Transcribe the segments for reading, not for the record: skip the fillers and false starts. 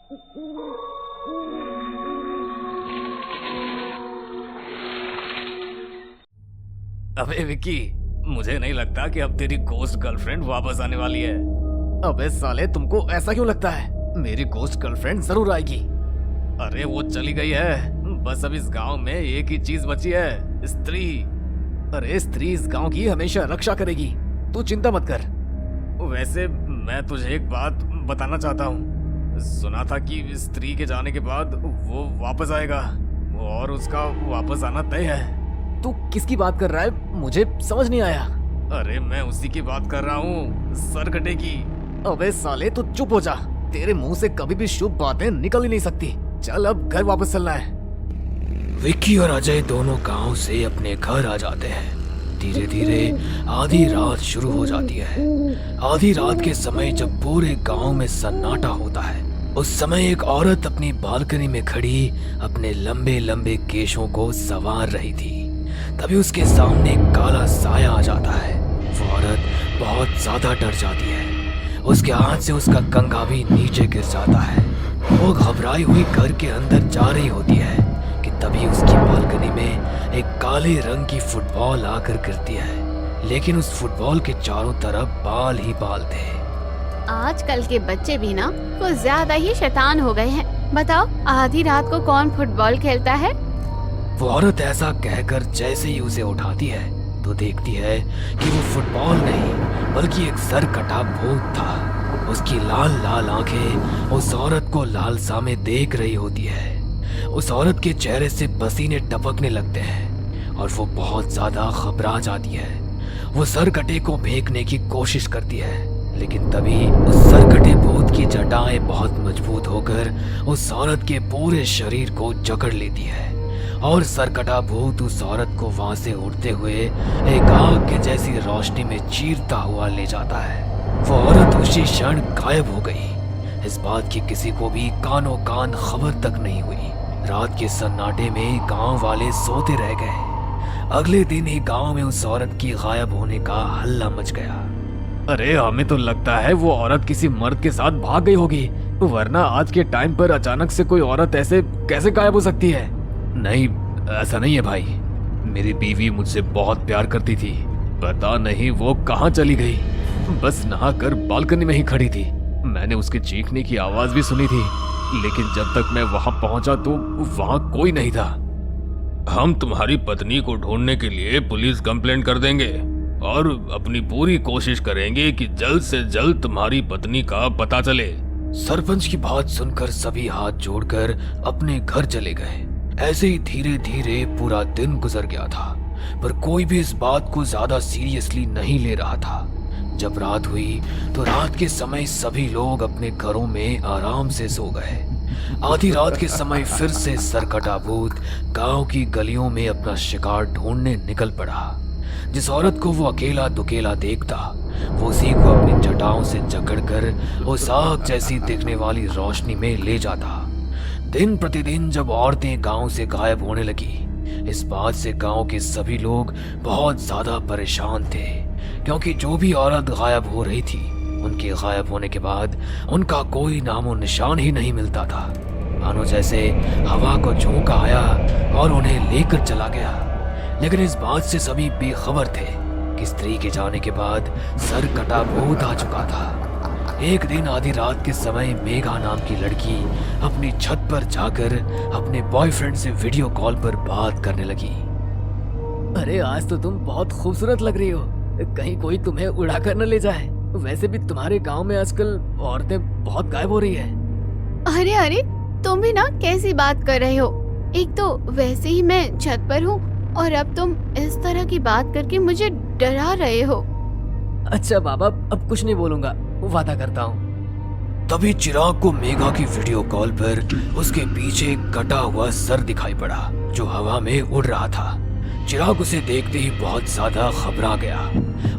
अबे विक्की, मुझे नहीं लगता कि अब तेरी गोस्ट गर्लफ्रेंड वापस आने वाली है। अबे साले, तुमको ऐसा क्यों लगता है? मेरी गोस्ट गर्लफ्रेंड जरूर आएगी। अरे वो चली गई है, बस अब इस गांव में एक ही चीज बची है, स्त्री। अरे स्त्री इस गांव की हमेशा रक्षा करेगी, तू चिंता मत कर। वैसे मैं तुझे एक बात बताना चाहता हूँ। सुना था कि स्त्री के जाने के बाद वो वापस आएगा और उसका वापस आना तय है। तू किसकी बात कर रहा है? मुझे समझ नहीं आया। अरे मैं उसी की बात कर रहा हूँ, सरकटे की। अबे साले, तू चुप हो जा। तेरे मुंह से कभी भी शुभ बातें निकल ही नहीं सकती। चल अब घर वापस चलना है। विक्की और अजय दोनों गांव से अपने घर आ जाते हैं। धीरे धीरे आधी रात शुरू हो जाती है। आधी रात के समय जब पूरे गांव में सन्नाटा होता है, उस समय एक औरत अपनी बालकनी में खड़ी अपने लंबे लंबे केशों को संवार रही थी। तभी उसके सामने एक काला साया आ जाता है। वो औरत बहुत ज्यादा डर जाती है। उसके हाथ से उसका कंघा भी नीचे गिर जाता है। वो घबराई हुई घर के अंदर जा रही होती है कि तभी उसकी बालकनी में एक काले रंग की फुटबॉल आकर गिरती है। लेकिन उस फुटबॉल के चारों तरफ बाल ही बाल थे। आजकल के बच्चे भी ना कुछ ज्यादा ही शैतान हो गए हैं। बताओ, आधी रात को कौन फुटबॉल खेलता है? वो औरत ऐसा कहकर जैसे ही उसे उठाती है तो देखती है कि वो फुटबॉल नहीं बल्कि एक सर कटा भूत था। उसकी लाल लाल आंखें उस औरत को लालसा में देख रही होती है। उस औरत के चेहरे से पसीने टपकने लगते हैं और वो बहुत ज्यादा घबरा जाती है। वो सरकटे को फेंकने की कोशिश करती है, लेकिन तभी उस सरकटे भूत की जटाएं बहुत मजबूत होकर उस औरत के पूरे शरीर को जकड़ लेती है और सरकटा भूत उस औरत को वहां से उड़ते हुए एक आग के जैसी रोशनी में चीरता हुआ ले जाता है। वो औरत उसी क्षण गायब हो गई। इस बात की किसी को भी कानों कान खबर तक नहीं हुई। रात के सन्नाटे में गांव वाले सोते रह गए। अगले दिन ही गांव में उस औरत की गायब होने का हल्ला मच गया। अरे हमें तो लगता है वो औरत किसी मर्द के साथ भाग गई होगी, वरना आज के टाइम पर अचानक से कोई औरत ऐसे कैसे गायब हो सकती है? नहीं, ऐसा नहीं है भाई। मेरी बीवी मुझसे बहुत प्यार करती थी, पता नहीं वो कहाँ चली गई। बस नहाकर बालकनी में ही खड़ी थी। मैंने उसके चीखने की आवाज भी सुनी थी, लेकिन जब तक मैं वहां पहुंचा तो वहां कोई नहीं था। हम तुम्हारी पत्नी को ढूंढने के लिए पुलिस कंप्लेंट कर देंगे और अपनी पूरी कोशिश करेंगे कि जल्द से जल्द तुम्हारी पत्नी का पता चले। सरपंच की बात सुनकर सभी हाथ जोड़कर अपने घर चले गए। ऐसे ही धीरे धीरे पूरा दिन गुजर गया था, पर कोई भी इस बात को ज्यादा सीरियसली नहीं ले रहा था। जब रात हुई तो रात के समय सभी लोग अपने घरों में आराम से सो गए। आधी रात के समय फिर से सरकटा भूत गांव की गलियों में अपना शिकार ढूंढने निकल पड़ा। जिस औरत को वो अकेला दुकेला देखता, वो उसी को अपनी जटाओं से जकड़कर उस आग जैसी दिखने वाली रोशनी में ले जाता। दिन प्रतिदिन जब औरतें गांव से गायब होने लगी, इस बात से गांव के सभी लोग बहुत ज्यादा परेशान थे, क्योंकि जो भी औरत गायब हो रही थी, उनके गायब होने के बाद उनका कोई नामो निशान ही नहीं मिलता था। मानो जैसे हवा को झोंका आया और उन्हें लेकर चला गया। लेकिन इस बात से सभी बेखबर थे कि स्त्री के जाने के बाद सर कटा भूत आ चुका था। एक दिन आधी रात के समय मेघा नाम की लड़की अपनी छत पर जाकर अपने बॉयफ्रेंड से वीडियो कॉल पर बात करने लगी। अरे आज तो तुम बहुत खूबसूरत लग रही हो, कहीं कोई तुम्हें उड़ा कर न ले जाए। वैसे भी तुम्हारे गांव में आजकल औरतें बहुत गायब हो रही है। अरे अरे, तुम भी ना कैसी बात कर रहे हो? एक तो वैसे ही मैं छत पर हूँ और अब तुम इस तरह की बात करके मुझे डरा रहे हो। अच्छा बाबा, अब कुछ नहीं बोलूंगा, वादा करता हूँ। तभी चिराग को मेघा की वीडियो कॉल पर उसके पीछे एक कटा हुआ सर दिखाई पड़ा जो हवा में उड़ रहा था। चिराग उसे देखते ही बहुत ज्यादा घबरा गया।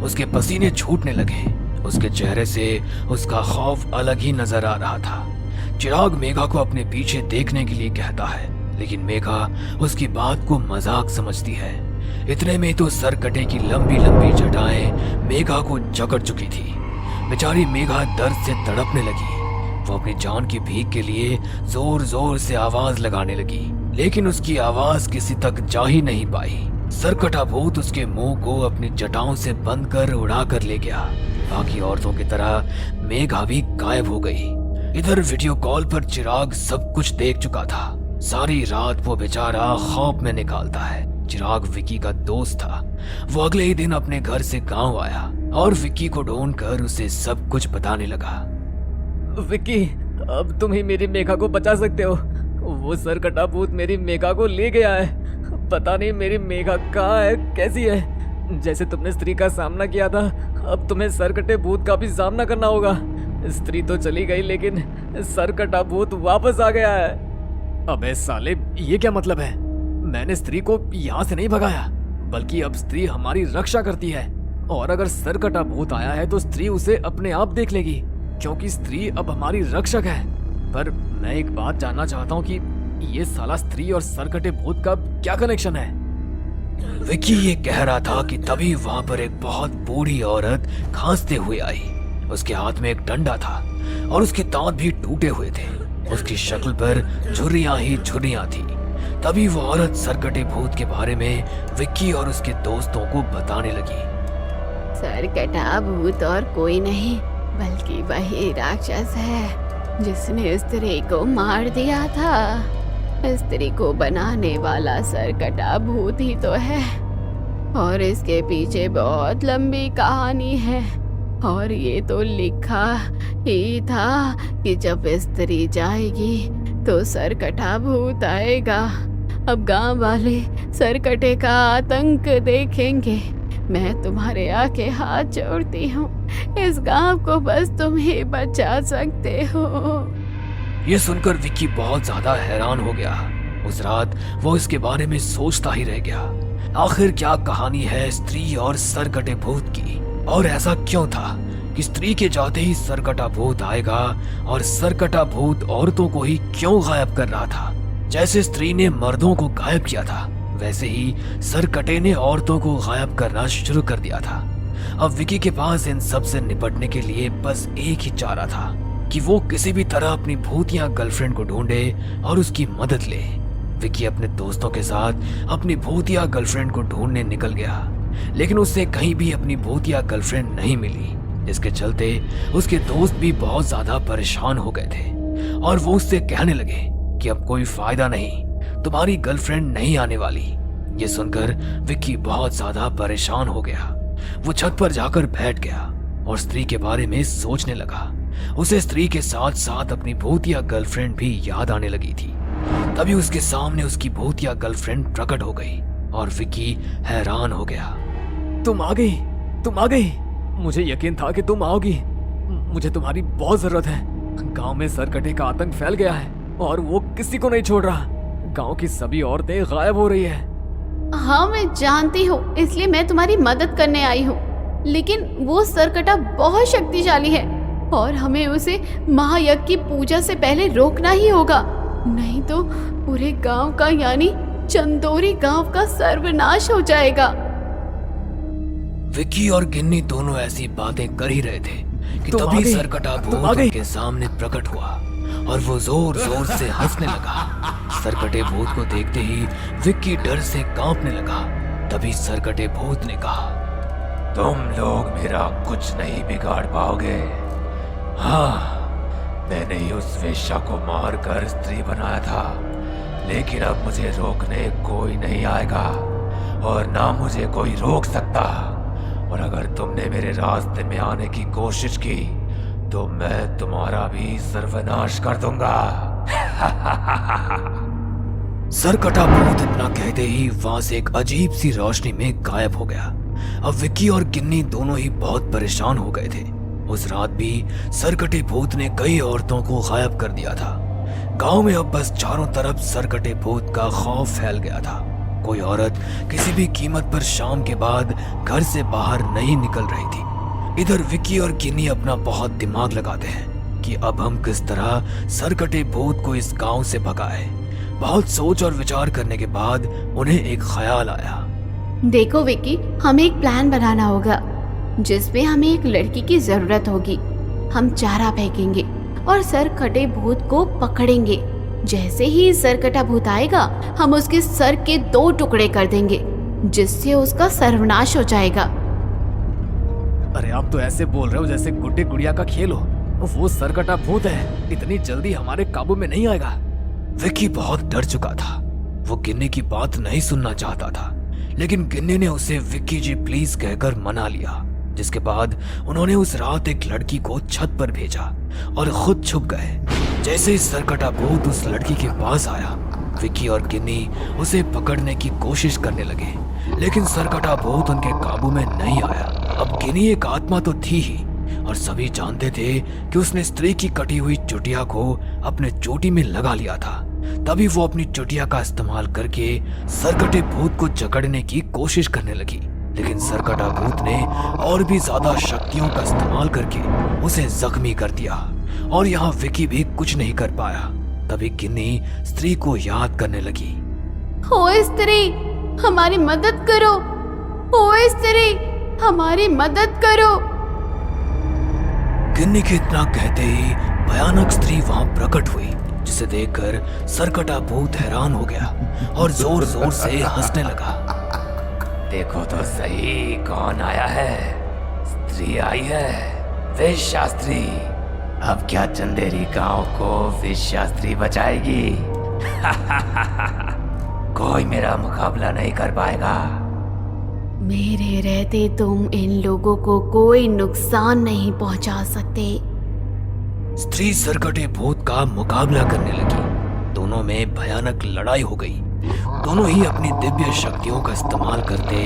उसके पसीने छूटने लगे। उसके चेहरे से उसका खौफ अलग ही नजर आ रहा था। चिराग मेघा को अपने पीछे देखने के लिए कहता है, लेकिन मेघा उसकी बात को मजाक समझती है। इतने में तो सरकटे की लंबी लंबी जटाएं मेघा को जकड़ चुकी थी। बेचारी मेघा दर्द से तड़पने लगी। वो अपनी जान की भीख के लिए जोर जोर से आवाज लगाने लगी, लेकिन उसकी आवाज किसी तक जा ही नहीं पाई। सरकटा भूत उसके मुंह को अपनी जटाओं से बंद कर उड़ा कर ले गया। बाकी औरतों की तरह मेघा भी गायब हो गई। इधर वीडियो कॉल पर चिराग सब कुछ देख चुका था। सारी रात वो बेचारा खौफ में निकालता है। चिराग विक्की का दोस्त था। वो अगले ही दिन अपने घर से गांव आया और विक्की को ढूंढकर उसे सब कुछ बताने लगा। विक्की, अब तुम ही मेरी मेघा को बचा सकते हो। वो सरकटा भूत मेरी मेघा को ले गया है। पता नहीं मेरी मेघा कहाँ है, कैसी है। जैसे तुमने स्त्री का सामना किया था, अब तुम्हें सरकटे भूत का भी सामना करना होगा। स्त्री तो चली गई, लेकिन सरकटा भूत वापस आ गया है। अबे साले, ये क्या मतलब है? मैंने स्त्री को यहाँ से नहीं भगाया, बल्कि अब स्त्री हमारी रक्षा करती है। और अगर सरकटा भूत आया है तो स्त्री उसे अपने आप देख लेगी, क्योंकि स्त्री अब हमारी रक्षक है। पर मैं एक बात जानना चाहता हूँ कि ये साला स्त्री और सरकटे भूत का क्या कनेक्शन है? विक्की ये कह रहा था कि तभी वहां पर एक बहुत बूढ़ी औरत खांसते हुए आई। उसके हाथ में एक डंडा था और उसके दांत भी टूटे हुए थे। उसकी शक्ल पर झुर्रियां ही झुर्रियां थी। तभी वो औरत सरकटे भूत के बारे में विक्की और उसके दोस्तों को बताने लगी। सरकटा भूत और कोई नहीं, बल्कि वही राक्षस है जिसने स्त्री को मार दिया था। स्त्री को बनाने वाला सरकटा भूत ही तो है, और इसके पीछे बहुत लंबी कहानी है। और ये तो लिखा ही था कि जब स्त्री जाएगी तो सरकटा भूत आएगा। अब गांव वाले सरकटे का आतंक देखेंगे। मैं तुम्हारे आगे हाथ जोड़ती हूँ, इस गांव को बस तुम ही बचा सकते हो। ये सुनकर विक्की बहुत ज्यादा हैरान हो गया। उस रात वो इसके बारे में सोचता ही रह गया। आखिर क्या कहानी है स्त्री और सरकटे भूत की, और ऐसा क्यों था कि स्त्री के जाते ही सरकटा भूत आएगा, और सरकटा भूत औरतों को ही क्यों गायब कर रहा था? जैसे स्त्री ने मर्दों को गायब किया था, वैसे ही सरकटे ने औरतों को गायब करना शुरू कर दिया था। अब विक्की के पास इन सब से निपटने के लिए बस एक ही चारा था कि वो किसी भी तरह अपनी भूतिया गर्लफ्रेंड को ढूंढे और उसकी मदद ले। विक्की अपने दोस्तों के साथ अपनी भूतिया गर्लफ्रेंड को ढूंढने निकल गया, लेकिन उससे कहीं भी अपनी भूतिया गर्लफ्रेंड नहीं मिली। इसके चलते उसके दोस्त भी बहुत ज्यादा परेशान हो गए थे और वो उससे कहने लगे कि अब कोई फायदा नहीं, तुम्हारी गर्लफ्रेंड नहीं आने वाली। ये सुनकर विक्की बहुत ज्यादा परेशान हो गया। वो छत पर जाकर बैठ गया और स्त्री के बारे में सोचने लगा। उसे स्त्री के साथ साथ अपनी भूतिया गर्लफ्रेंड भी याद आने लगी थी। तभी उसके सामने उसकी भूतिया गर्लफ्रेंड प्रकट हो गई और विक्की हैरान हो गया। तुम आ गई, तुम आ गई। मुझे यकीन था कि तुम आओगी। मुझे तुम्हारी बहुत जरूरत है। गांव में सरकटे का आतंक फैल गया है और वो किसी को नहीं छोड़ रहा। गांव की सभी औरतें गायब हो रही है। हाँ, मैं जानती हूँ, इसलिए मैं तुम्हारी मदद करने आई हूँ। लेकिन वो सरकटा बहुत शक्तिशाली है और हमें उसे महायज्ञ की पूजा से पहले रोकना ही होगा, नहीं तो पूरे गांव का यानी चंदोरी गांव का सर्वनाश हो जाएगा। विक्की और गिन्नी दोनों ऐसी बातें कर ही रहे थे कि तभी सरकटा भूत उनके सामने प्रकट हुआ और वो जोर जोर से हंसने लगा। सरकटे भूत को देखते ही विक्की डर से कांपने लगा। तभी सरकटे भूत ने कहा, तुम लोग मेरा कुछ नहीं बिगाड़ पाओगे। हाँ, मैंने ही उस वेश्या को मारकर स्त्री बनाया था, लेकिन अब मुझे रोकने कोई नहीं आएगा और ना मुझे कोई रोक सकता। और अगर तुमने मेरे रास्ते में आने की कोशिश की तो मैं तुम्हारा भी सर्वनाश कर दूंगा। सरकटा भूत इतना कहते ही वहां से एक अजीब सी रोशनी में गायब हो गया। अब विक्की और गिन्नी दोनों ही बहुत परेशान हो गए थे। उस रात भी सरकटे भूत ने कई औरतों को गायब कर दिया था। गांव में अब बस चारों तरफ सरकटे भूत का खौफ फैल गया था। कोई औरत किसी भी कीमत पर शाम के बाद घर से बाहर नहीं निकल रही थी। इधर विक्की और गिन्नी अपना बहुत दिमाग लगाते हैं कि अब हम किस तरह सरकटे भूत को इस गांव से भगाए। बहुत सोच और विचार करने के बाद उन्हें एक ख्याल आया। देखो विक्की, हमें एक प्लान बनाना होगा जिसमें हमें एक लड़की की जरूरत होगी। हम चारा फेंकेंगे और सरकटे भूत को पकड़ेंगे। जैसे ही सरकटा भूत आएगा हम उसके सर के 2 टुकड़े कर देंगे, जिससे उसका सर्वनाश हो जाएगा। अरे आप तो ऐसे बोल रहे हो जैसे गुड्डे गुड़िया का खेल हो। वो सरकटा भूत है, इतनी जल्दी हमारे काबू में नहीं आएगा। विक्की बहुत डर चुका था। वो गिन्नी की बात नहीं सुनना चाहता था, लेकिन गिन्नी ने उसे विक्की जी प्लीज कहकर मना लिया। जिसके बाद उन्होंने उस रात एक लड़की को छत पर भेजा और खुद छुप गए। जैसे ही सरकटा भूत उस लड़की के पास आया, विक्की और गिन्नी उसे पकड़ने की कोशिश करने लगे, लेकिन सरकटा भूत उनके काबू में नहीं आया। अब गिन्नी एक आत्मा तो थी ही, और सभी जानते थे कि उसने स्त्री की कटी हुई चुटिया को अपने चोटी में लगा लिया था। तभी वो अपनी चुटिया का इस्तेमाल करके सरकटे भूत को जकड़ने की कोशिश करने लगी, लेकिन सरकटा भूत ने और भी ज्यादा शक्तियों का इस्तेमाल करके उसे जख्मी कर दिया, और यहाँ विक्की भी कुछ नहीं कर पाया। तभी गिन्नी स्त्री को याद करने लगी। ओ स्त्री, हमारी मदद करो। ओ स्त्री, हमारी मदद करो। गिन्नी के इतना कहते ही भयानक स्त्री वहां प्रकट हुई, जिसे देखकर सरकटा भूत हैरान हो गया और जोर जोर से हंसने लगा। देखो तो सही कौन आया है। स्त्री आई है, वेश्या स्त्री। अब क्या चंदेरी गांव को वेश्या स्त्री बचाएगी? कोई मेरा मुकाबला नहीं कर पाएगा। मेरे रहते तुम इन लोगों को कोई नुकसान नहीं पहुंचा सकते। स्त्री सरकटे भूत का मुकाबला करने लगी। दोनों में भयानक लड़ाई हो गई। दोनों ही अपनी दिव्य शक्तियों का इस्तेमाल करते,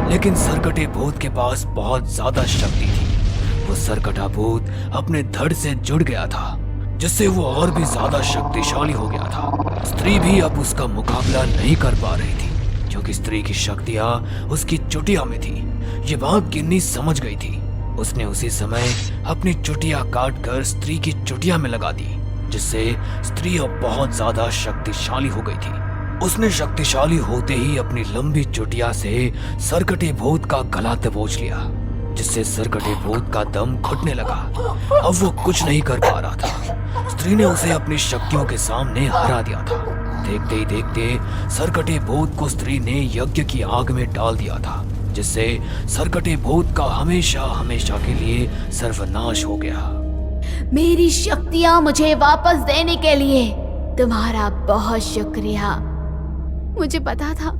लेकिन सरकटे भूत के पास बहुत ज्यादा शक्ति थी। वो सरकटा भूत अपने धड़ से जुड़ गया था, जिससे वो और भी ज्यादा शक्तिशाली हो गया था। स्त्री भी अब उसका मुकाबला नहीं कर पा रही थी, क्योंकि स्त्री की शक्तियां उसकी चुटिया में थी। ये बात गिन्नी समझ गई थी। उसने उसी समय अपनी चुटिया काट कर स्त्री की चुटिया में लगा दी, जिससे स्त्री अब बहुत ज्यादा शक्तिशाली हो गई थी। उसने शक्तिशाली होते ही अपनी लंबी चुटिया से सरकटे भूत का गला दबोच लिया, जिससे सरकटे भूत का दम घुटने लगा। अब वो कुछ नहीं कर पा रहा था। स्त्री ने उसे अपनी शक्तियों के सामने हरा दिया था। देखते ही देखते सरकटे भूत को स्त्री ने यज्ञ की आग में डाल दिया था, जिससे सरकटे भूत का हमेशा हमेशा के लिए सर्वनाश हो गया। मेरी शक्तियां मुझे वापस देने के लिए तुम्हारा बहुत शुक्रिया। मुझे पता था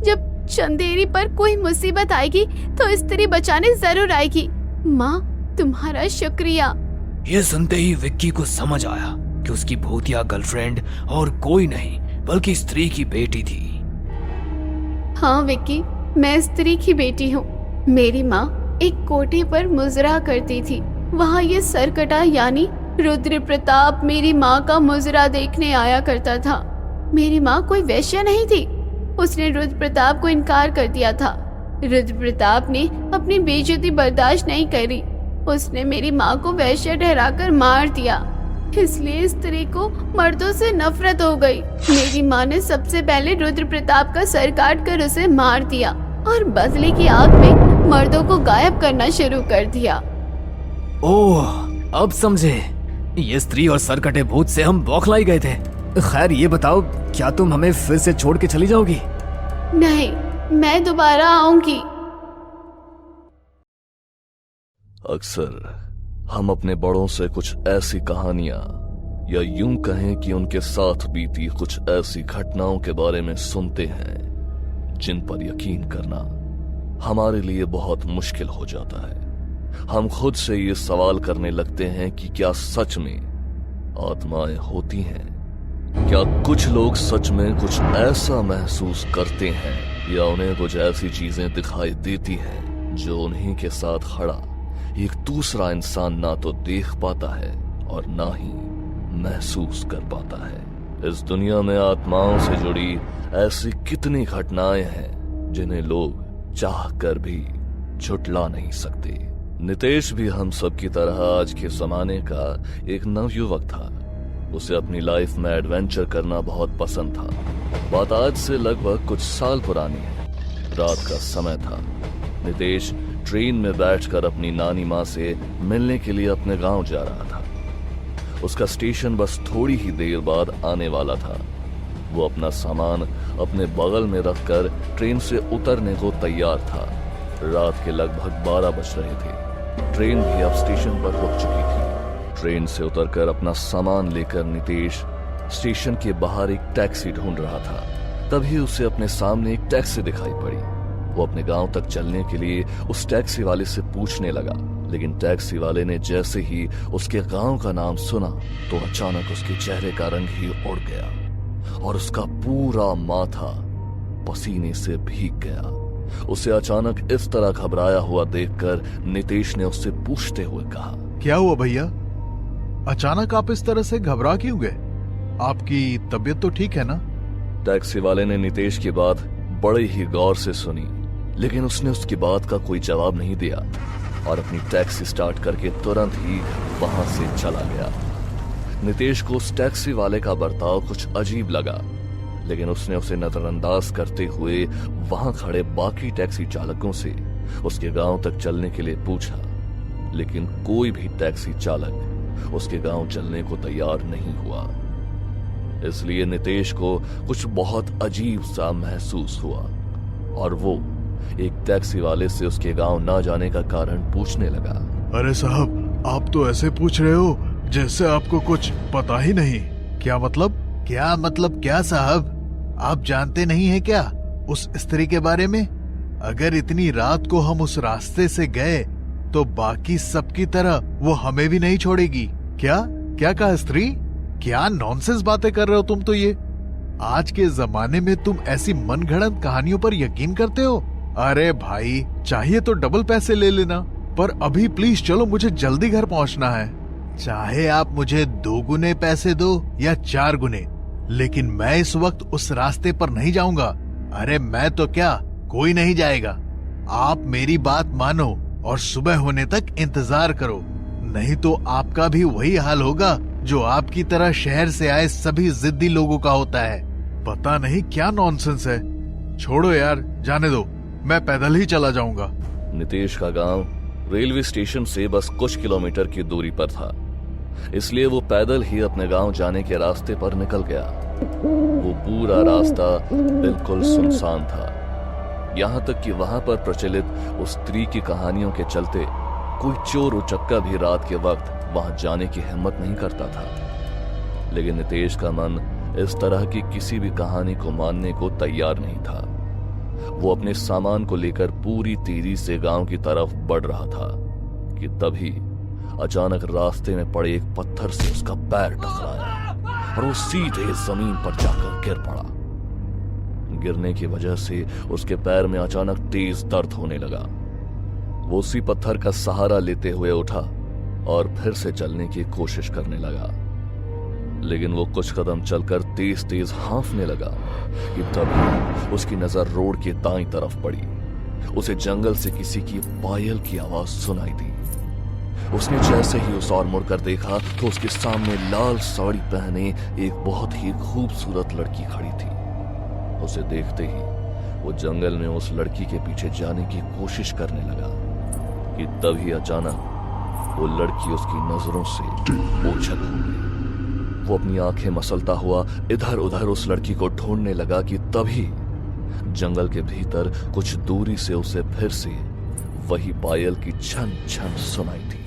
जब चंदेरी पर कोई मुसीबत आएगी तो स्त्री बचाने जरूर आएगी। माँ, तुम्हारा शुक्रिया। ये सुनते ही विक्की को समझ आया कि उसकी भूतिया गर्लफ्रेंड और कोई नहीं बल्कि स्त्री की बेटी थी। हाँ विक्की, मैं स्त्री की बेटी हूँ। मेरी माँ एक कोठे पर मुजरा करती थी। वहाँ ये सरकटा यानी रुद्र प्रताप मेरी माँ का मुजरा देखने आया करता था। मेरी माँ कोई वैश्य नहीं थी। उसने रुद्र प्रताप को इनकार कर दिया था। रुद्र प्रताप ने अपनी बेइज्जती बर्दाश्त नहीं करी। उसने मेरी माँ को वैश्य ठहराकर मार दिया। इसलिए स्त्री को मर्दों से नफरत हो गई। मेरी माँ ने सबसे पहले रुद्र प्रताप का सर काट कर उसे मार दिया और बदले की आग में मर्दों को गायब करना शुरू कर दिया। ओह, अब समझे। ये स्त्री और सरकटे भूत से हम बौखलाई गए थे। खैर ये बताओ, क्या तुम हमें फिर से छोड़ के चली जाओगी? नहीं, मैं दोबारा आऊंगी। अक्सर हम अपने बड़ों से कुछ ऐसी कहानियां या यूं कहें कि उनके साथ बीती कुछ ऐसी घटनाओं के बारे में सुनते हैं जिन पर यकीन करना हमारे लिए बहुत मुश्किल हो जाता है। हम खुद से ये सवाल करने लगते हैं कि क्या सच में आत्माएं होती हैं? क्या कुछ लोग सच में कुछ ऐसा महसूस करते हैं या उन्हें कुछ ऐसी चीजें दिखाई देती हैं जो उन्हीं के साथ खड़ा एक दूसरा इंसान ना तो देख पाता है और ना ही महसूस कर पाता है। इस दुनिया में आत्माओं से जुड़ी ऐसी कितनी घटनाएं हैं जिन्हें लोग चाह कर भी झुटला नहीं सकते। नितेश भी हम सब की तरह आज के जमाने का एक नवयुवक था। उसे अपनी लाइफ में एडवेंचर करना बहुत पसंद था। बात आज से लगभग कुछ साल पुरानी है। रात का समय था। नितेश ट्रेन में बैठकर अपनी नानी माँ से मिलने के लिए अपने गांव जा रहा था। उसका स्टेशन बस थोड़ी ही देर बाद आने वाला था। वो अपना सामान अपने बगल में रखकर ट्रेन से उतरने को तैयार था। रात के लगभग 12 बज रहे थे। ट्रेन भी अब स्टेशन पर रुक चुकी थी। ट्रेन से उतरकर अपना सामान लेकर नितेश स्टेशन के बाहर एक टैक्सी ढूंढ रहा था। तभी उसे अपने सामने एक टैक्सी दिखाई पड़ी। वो अपने गांव तक चलने के लिए उस टैक्सी वाले से पूछने लगा, लेकिन टैक्सी वाले ने जैसे ही उसके गांव का नाम सुना तो अचानक उसके चेहरे का रंग ही उड़ गया और उसका पूरा माथा पसीने से भीग गया। उसे अचानक इस तरह घबराया हुआ देखकर नितेश ने उससे पूछते हुए कहा, क्या हुआ भैया? अचानक आप इस तरह से घबरा क्यों गए? आपकी तबीयत तो ठीक है ना? टैक्सी वाले ने नितेश की बात बड़े ही गौर से सुनी, लेकिन उसने उसकी बात का कोई जवाब नहीं दिया और अपनी टैक्सी स्टार्ट करके तुरंत ही वहां से चला गया। नितेश को उस टैक्सी वाले का बर्ताव कुछ अजीब लगा, लेकिन उसने उसे नजरअंदाज करते हुए वहां खड़े बाकी टैक्सी चालकों से उसके गांव तक चलने के लिए पूछा, लेकिन कोई भी टैक्सी चालक उसके गांव चलने को तैयार नहीं हुआ। इसलिए नितेश को कुछ बहुत अजीब सा महसूस हुआ और वो एक टैक्सी वाले से उसके गांव ना जाने का कारण पूछने लगा। अरे साहब, आप तो ऐसे पूछ रहे हो जैसे आपको कुछ पता ही नहीं। क्या मतलब? क्या साहब? आप जानते नहीं है क्या उस स्त्री के बारे में? अगर इतनी रात को हम उस रास्ते से गए तो बाकी सबकी तरह वो हमें भी नहीं छोड़ेगी। क्या कहा स्त्री? क्या नॉनसेंस बातें कर रहे हो तुम तो ये? आज के जमाने में तुम ऐसी मनगढ़ंत कहानियों पर यकीन करते हो? अरे भाई, चाहिए तो डबल पैसे ले लेना, पर अभी प्लीज चलो, मुझे जल्दी घर पहुंचना है। चाहे आप मुझे 2 गुने पैसे दो या 4 गुने, लेकिन मैं इस वक्त उस रास्ते पर नहीं जाऊंगा। अरे मैं तो क्या, कोई नहीं जाएगा। आप मेरी बात मानो और सुबह होने तक इंतजार करो, नहीं तो आपका भी वही हाल होगा जो आपकी तरह शहर से आए सभी जिद्दी लोगों का होता है। पता नहीं क्या नॉनसेंस है। छोड़ो यार, जाने दो, मैं पैदल ही चला जाऊंगा। नितेश का गांव रेलवे स्टेशन से बस कुछ किलोमीटर की दूरी पर था, इसलिए वो पैदल ही अपने गांव जाने के रास्ते पर निकल गया। वो पूरा रास्ता बिल्कुल सुनसान था, यहाँ तक कि वहां पर प्रचलित उस स्त्री की कहानियों के चलते कोई चोर उचक्का भी रात के वक्त वहां जाने की हिम्मत नहीं करता था। लेकिन नितेश का मन इस तरह की किसी भी कहानी को मानने को तैयार नहीं था। वो अपने सामान को लेकर पूरी तेजी से गांव की तरफ बढ़ रहा था कि तभी अचानक रास्ते में पड़े एक पत्थर से उसका पैर टकराया और वो सीधे जमीन पर जाकर गिर पड़ा। गिरने की वजह से उसके पैर में अचानक तेज दर्द होने लगा। वो उसी पत्थर का सहारा लेते हुए उठा और फिर से चलने की कोशिश करने लगा, लेकिन वो कुछ कदम चलकर तेज तेज हाँफने लगा कि तभी उसकी नजर रोड के दाईं तरफ पड़ी। उसे जंगल से किसी की पायल की आवाज सुनाई दी। उसने जैसे ही उस ओर मुड़कर देखा तो उसके सामने लाल साड़ी पहने एक बहुत ही खूबसूरत लड़की खड़ी थी। उसे देखते ही वो जंगल में उस लड़की के पीछे जाने की कोशिश करने लगा कि तभी अचानक वो लड़की उसकी नजरों से ओझल हो गई। वो अपनी आंखें मसलता हुआ इधर उधर उस लड़की को ढूंढने लगा कि तभी जंगल के भीतर कुछ दूरी से उसे फिर से वही पायल की छन छन सुनाई थी।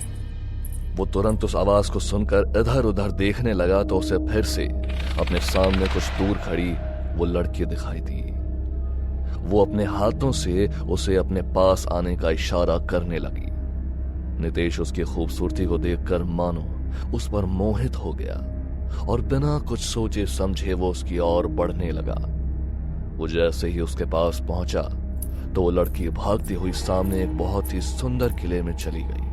वो तुरंत उस आवाज को सुनकर इधर उधर देखने लगा तो उसे फिर से अपने सामने कुछ दूर खड़ी वो लड़की दिखाई दी। वो अपने हाथों से उसे अपने पास आने का इशारा करने लगी। नितेश उसकी खूबसूरती को देखकर मानो उस पर मोहित हो गया और बिना कुछ सोचे समझे वो उसकी ओर बढ़ने लगा। वो जैसे ही उसके पास पहुंचा तो वो लड़की भागती हुई सामने एक बहुत ही सुंदर किले में चली गई।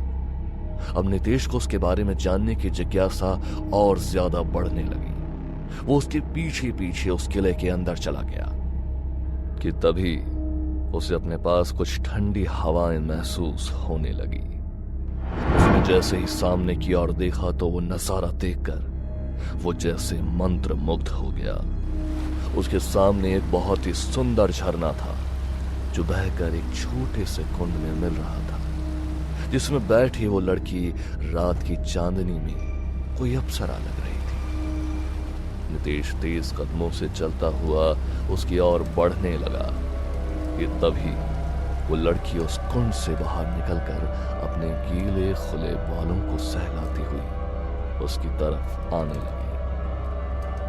अब नितेश को उसके बारे में जानने की जिज्ञासा और ज्यादा बढ़ने लगी। वो उसके पीछे पीछे उस किले के अंदर चला गया कि तभी उसे अपने पास कुछ ठंडी हवाएं महसूस होने लगी। उसने जैसे ही सामने की ओर देखा तो वो नजारा देखकर वो जैसे मंत्र मुग्ध हो गया। उसके सामने एक बहुत ही सुंदर झरना था जो बहकर एक छोटे से कुंड में मिल रहा था, जिसमें बैठी वो लड़की रात की चांदनी में कोई अप्सरा लग रही थी। नितेश तेज कदमों से चलता हुआ उसकी ओर बढ़ने लगा कि तभी वो लड़की उस कुंड से बाहर निकलकर अपने गीले खुले बालों को सहलाती हुई उसकी तरफ आने लगी।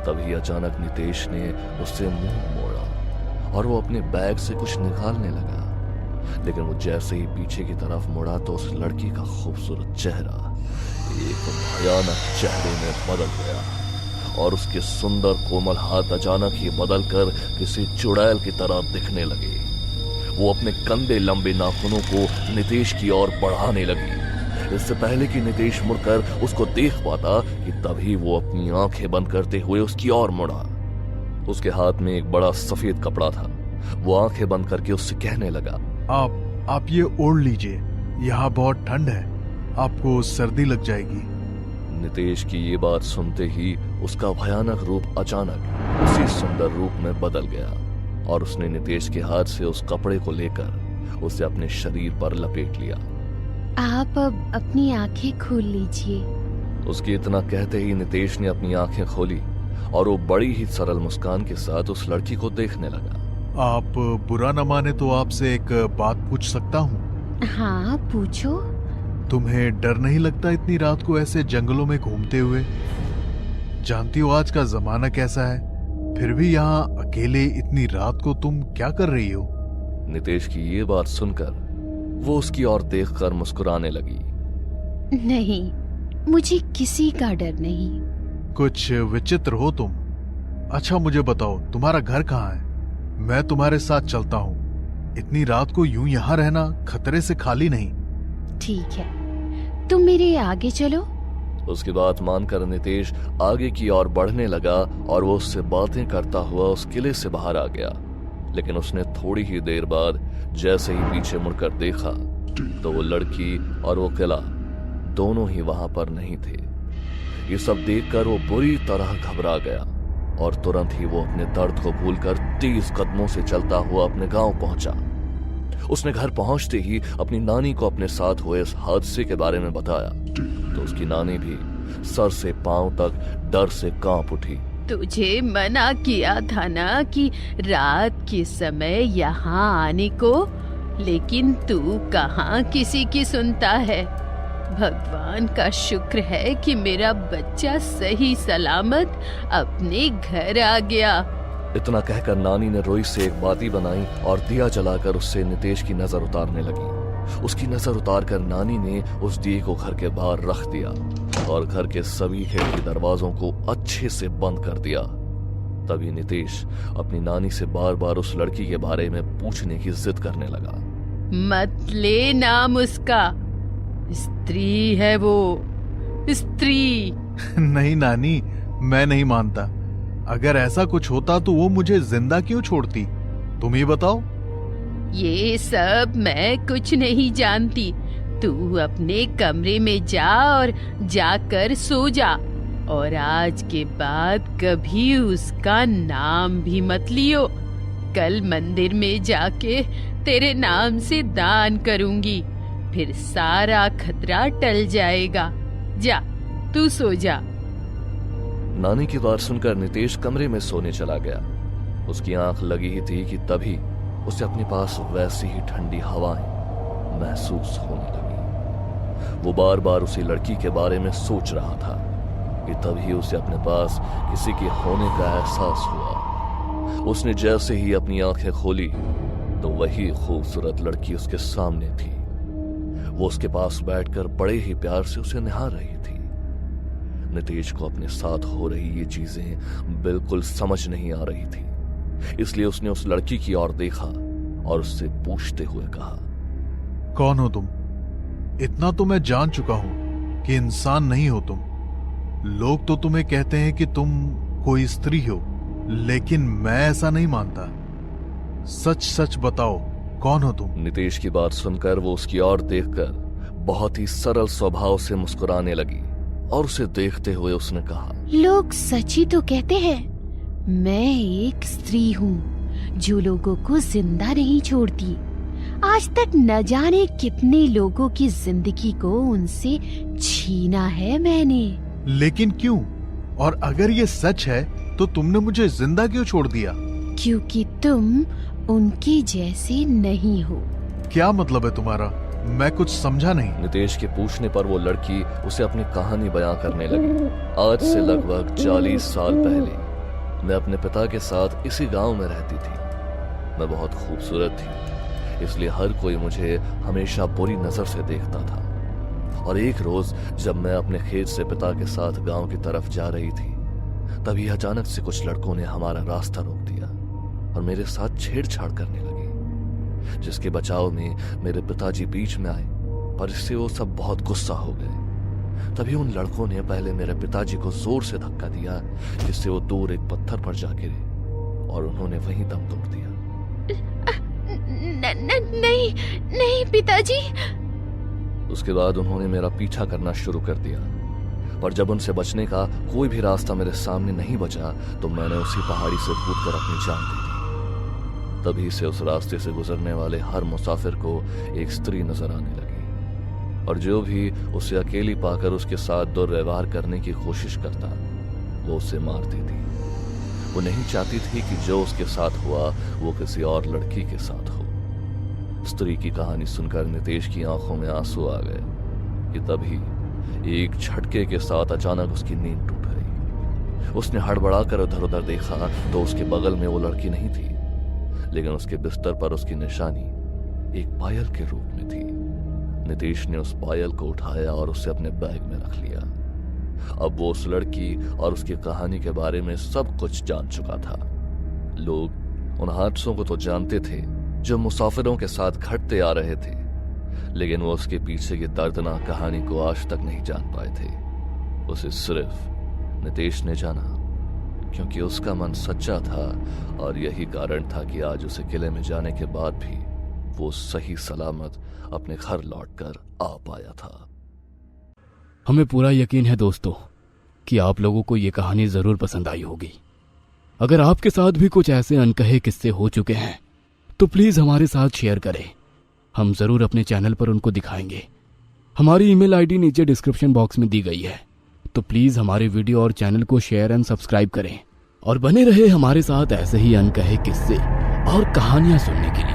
तभी अचानक नितेश ने उससे मुंह मोड़ा और वो अपने बैग से कुछ निकालने लगा, लेकिन वो जैसे ही पीछे की तरफ मुड़ा तो उस लड़की का खूबसूरत चेहरा एक भयानक चेहरे में बदल गया और उसके सुंदर कोमल हाथ अचानक ही बदलकर किसी चुड़ैल की तरह दिखने लगे। वो अपने कंधे लंबे नाखूनों को नितेश की ओर बढ़ाने लगी। इससे पहले कि नितेश मुड़कर उसको देख पाता कि तभी वो अपनी आंखें बंद करते हुए उसकी ओर मुड़ा। उसके हाथ में एक बड़ा सफेद कपड़ा था। वो आंखें बंद करके उससे कहने लगा, आप ये ओढ़ लीजिए, यहाँ बहुत ठंड है, आपको सर्दी लग जाएगी। नितेश की ये बात सुनते ही उसका भयानक रूप अचानक उसी सुंदर रूप में बदल गया और उसने नितेश के हाथ से उस कपड़े को लेकर उसे अपने शरीर पर लपेट लिया। आप अब अपनी आंखें खोल लीजिए। उसके इतना कहते ही नितेश ने अपनी आंखें खोली और वो बड़ी ही सरल मुस्कान के साथ उस लड़की को देखने लगा। आप बुरा न माने तो आपसे एक बात पूछ सकता हूँ? हाँ, पूछो। तुम्हें डर नहीं लगता इतनी रात को ऐसे जंगलों में घूमते हुए? जानती हो आज का जमाना कैसा है, फिर भी यहाँ अकेले इतनी रात को तुम क्या कर रही हो? नितेश की ये बात सुनकर वो उसकी ओर देखकर मुस्कुराने लगी। नहीं, मुझे किसी का डर नहीं। कुछ विचित्र हो तुम। अच्छा मुझे बताओ, तुम्हारा घर कहाँ है? मैं तुम्हारे साथ चलता हूँ। इतनी रात को यूं यहाँ रहना खतरे से खाली नहीं। ठीक है, तुम मेरे आगे चलो। उसकी बात मानकर नितेश आगे की ओर बढ़ने लगा और वो उससे बातें करता हुआ उस किले से बाहर आ गया। लेकिन उसने थोड़ी ही देर बाद जैसे ही पीछे मुड़कर देखा तो वो लड़की और वो किला दोनों ही वहां पर नहीं थे। ये सब देखकर वो बुरी तरह घबरा गया और तुरंत ही वो अपने दर्द को भूलकर तेज कदमों से चलता हुआ अपने गांव पहुंचा। उसने घर पहुंचते ही अपनी नानी को अपने साथ हुए इस हादसे के बारे में बताया तो उसकी नानी भी सर से पांव तक डर से कांप उठी। तुझे मना किया था ना कि रात के समय यहाँ आने को, लेकिन तू कहाँ किसी की सुनता है। भगवान का शुक्र है कि मेरा बच्चा सही सलामत अपने घर आ गया। इतना कहकर नानी ने रोई से एक बाती बनाई और दिया जलाकर उससे नितेश की नजर उतारने लगी। उसकी नजर उतारकर नानी ने उस दिए को घर के बाहर रख दिया और घर के सभी खिड़की दरवाजों को अच्छे से बंद कर दिया। तभी नितेश अपनी नानी से बार बार उस लड़की के बारे में पूछने की जिद करने लगा। मत ले नाम उसका, स्त्री है वो, स्त्री। नहीं नानी, मैं नहीं मानता। अगर ऐसा कुछ होता तो वो मुझे जिंदा क्यों छोड़ती? तुम ही बताओ। ये सब मैं कुछ नहीं जानती। तू अपने कमरे में जा और जाकर सो जा और आज के बाद कभी उसका नाम भी मत लियो। कल मंदिर में जाके तेरे नाम से दान करूंगी, फिर सारा खतरा टल जाएगा। जा, तू सो जा। नानी की बात सुनकर नितेश कमरे में सोने चला गया। उसकी आंख लगी ही थी कि तभी उसे अपने पास वैसी ही ठंडी हवाएं महसूस होने लगी। वो बार बार उसी लड़की के बारे में सोच रहा था कि तभी उसे अपने पास किसी के होने का एहसास हुआ। उसने जैसे ही अपनी आंखें खोली तो वही खूबसूरत लड़की उसके सामने थी। वो उसके पास बैठकर बड़े ही प्यार से उसे निहार रही थी। नितेश को अपने साथ हो रही ये चीजें बिल्कुल समझ नहीं आ रही थी, इसलिए उसने उस लड़की की ओर देखा और उससे पूछते हुए कहा, कौन हो तुम? इतना तो मैं जान चुका हूं कि इंसान नहीं हो तुम। लोग तो तुम्हें कहते हैं कि तुम कोई स्त्री हो, लेकिन मैं ऐसा नहीं मानता। सच सच बताओ, कौन हो तुम? नितेश की बात सुनकर वो उसकी ओर देखकर बहुत ही सरल स्वभाव से मुस्कुराने लगी और उसे देखते हुए उसने कहा, लोग सच ही तो कहते हैं। मैं एक स्त्री हूँ जो लोगों को जिंदा नहीं छोड़ती। आज तक न जाने कितने लोगों की जिंदगी को उनसे छीना है मैंने। लेकिन क्यों? और अगर ये सच है तो तुमने मुझे जिंदा क्यों छोड़ दिया? क्योंकि तुम उनके जैसे नहीं हो। क्या मतलब है तुम्हारा? मैं कुछ समझा नहीं। नितेश के पूछने पर वो लड़की उसे अपनी कहानी बयां करने लगी। आज से लगभग 40 साल पहले मैं अपने पिता के साथ इसी गांव में रहती थी। मैं बहुत खूबसूरत थी, इसलिए हर कोई मुझे हमेशा बुरी नजर से देखता था। और एक रोज जब मैं अपने खेत से पिता के साथ गांव की तरफ जा रही थी, तभी अचानक से कुछ लड़कों ने हमारा रास्ता रोक दिया और मेरे साथ छेड़छाड़ करने लगे, जिसके बचाव में मेरे पिताजी बीच में आए, पर इससे वो सब बहुत गुस्सा हो गए। तभी उन लड़कों ने पहले मेरे पिताजी को जोर से धक्का दिया, जिससे वो दूर एक पत्थर पर जा गिरे और उन्होंने वहीं दम तोड़ दिया। नहीं नहीं पिताजी। उसके बाद उन्होंने मेरा पीछा करना शुरू कर दिया, पर जब उनसे बचने का कोई भी रास्ता मेरे सामने नहीं बचा तो मैंने उसी पहाड़ी से कूदकर अपनी जान दे दी। तभी से उस रास्ते से गुजरने वाले हर मुसाफिर को एक स्त्री नजर आने लगी, और जो भी उसे अकेली पाकर उसके साथ दुर्व्यवहार करने की कोशिश करता वो उसे मारती थी। वो नहीं चाहती थी कि जो उसके साथ हुआ वो किसी और लड़की के साथ हो। स्त्री की कहानी सुनकर नितेश की आंखों में आंसू आ गए कि तभी एक झटके के साथ अचानक उसकी नींद टूट गई। उसने हड़बड़ाकर उधर उधर देखा तो उसके बगल में वो लड़की नहीं थी, लेकिन उसके बिस्तर पर उसकी निशानी एक पायल के रूप में थी। नितेश ने उस पायल को उठाया और उसे अपने बैग में रख लिया। अब वो उस लड़की और उसकी कहानी के बारे में सब कुछ जान चुका था। लोग उन हादसों को तो जानते थे जो मुसाफिरों के साथ घटते आ रहे थे, लेकिन वो उसके पीछे की दर्दनाक कहानी को आज तक नहीं जान पाए थे। उसे सिर्फ नितेश ने जाना, क्योंकि उसका मन सच्चा था और यही कारण था कि आज उसे किले में जाने के बाद भी वो सही सलामत अपने घर लौटकर आ पाया था। हमें पूरा यकीन है दोस्तों कि आप लोगों को ये कहानी जरूर पसंद आई होगी। अगर आपके साथ भी कुछ ऐसे अनकहे किस्से हो चुके हैं तो प्लीज हमारे साथ शेयर करें, हम जरूर अपने चैनल पर उनको दिखाएंगे। हमारी ईमेल आईडी नीचे डिस्क्रिप्शन बॉक्स में दी गई है, तो प्लीज हमारे वीडियो और चैनल को शेयर एंड सब्सक्राइब करें और बने रहे हमारे साथ ऐसे ही अनकहे किस्से और कहानियां सुनने के लिए।